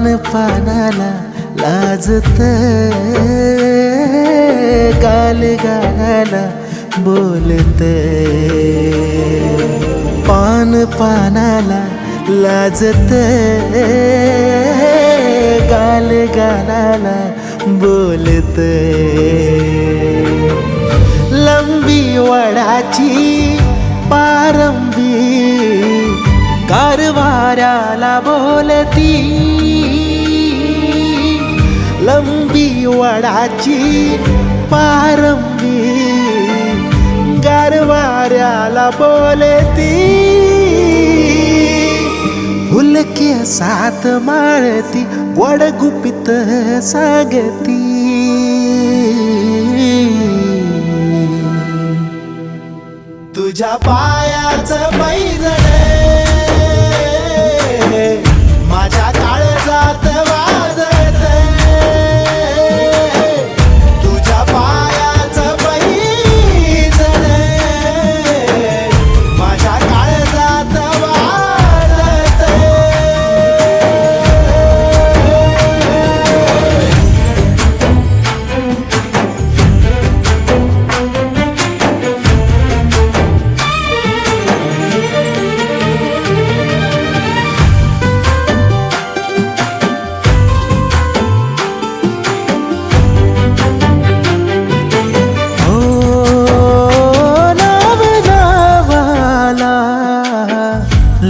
पानाला लाजत गाल गाला बोलत पानाला लाजत गाल गाला बोलत लंबी वडाची पारंबी कारवाऱ्याला बोलती लंबी वडाची पारंबी कारवाऱ्याला बोलती फुलके सात माळती वड गुपित सांगती तुझ्या पायाचं पैंजण माझ्या काळजात वाजत तुझ्या पायाचं पैंजण माझ्या काळजात वाजत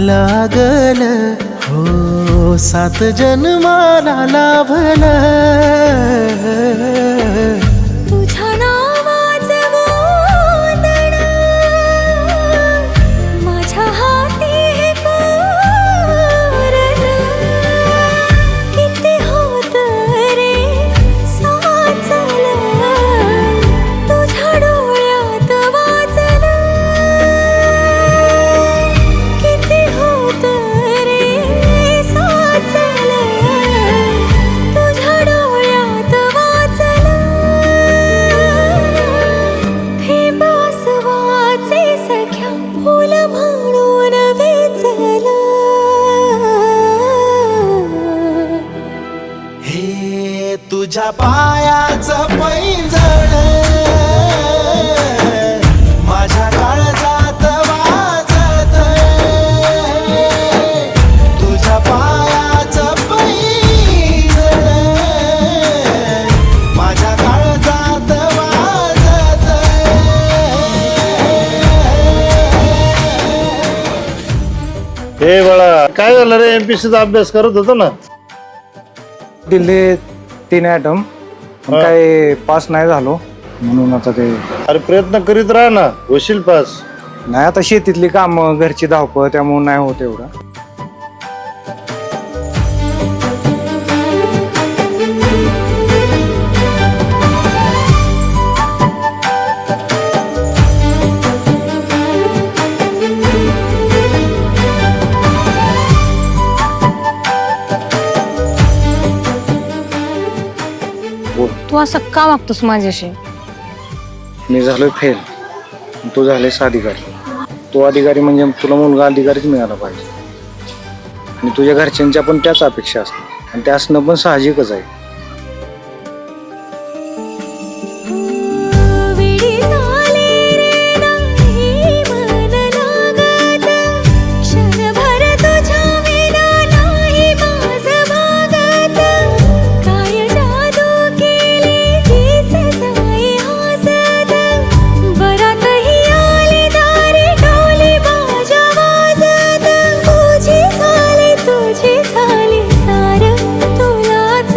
लागल हो सात जन्माला लाभल तुझ्या नावाचं गोंधळ माझ्या हाती हे कोरल किती होत रे साचल तुझ्या डोळ्यात वाचल किती होत रे साचल तुझ्या डोळ्यात वाचल फेबास वाचे सख्या फुल म्हणून वेचल हे तुझ्या पायाचं पैंजण माझ्या काळजात वाजत तुझ्या पायाचं पैंजण माझ्या काळजात वाजत हे बाळा काय झालं रे एमपीसीचा अभ्यास करत होतो ना दिले 3 ॲटम काय पास नाही झालो म्हणून आता ते अरे प्रयत्न करीत राहा ना होशील पास नाही आता शेतीतली कामं घरची धावपळ त्यामुळे नाही होत एवढं तू असं का वागतोस माझ्याशी? मी झालोय फेल तू झालेस अधिकारी तो अधिकारी म्हणजे तुला मुलगा अधिकारीच मिळाला पाहिजे आणि तुझ्या घरच्यांच्या पण त्याच अपेक्षा असतात आणि ते असणं पण साहजिकच आहे वेडी झाले रे नाही मन लागत क्षणभर तुझ्या विना नाही माझं भागत काय जादू केली तीच जाई हसत बरातही आली दारी डोली माझ्या वाजत तुझी झाली सारं तुलाच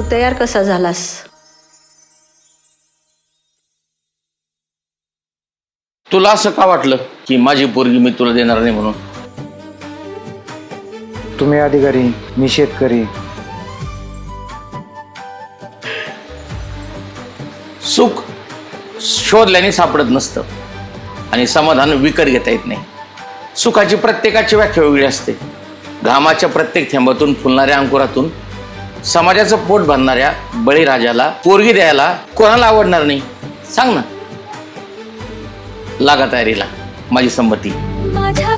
तू तयार कसा झालास? तुला असं का वाटलं की माझी पोरगी मी तुला देणार नाही म्हणून? तुम्ही अधिकारी, मी शेतकरी. सुख शोधल्याने सापडत नसतं आणि समाधान विकत घेता येत नाही. सुखाची प्रत्येकाची व्याख्या वेगळी असते. घामाच्या प्रत्येक थेंबातून फुलणाऱ्या अंकुरातून समाजाचं पोट भरणाऱ्या बळीराजाला पोरगी द्यायला कोणाला आवडणार नाही? सांग ना. लागा तयारीला, माझी संमती. माझ्या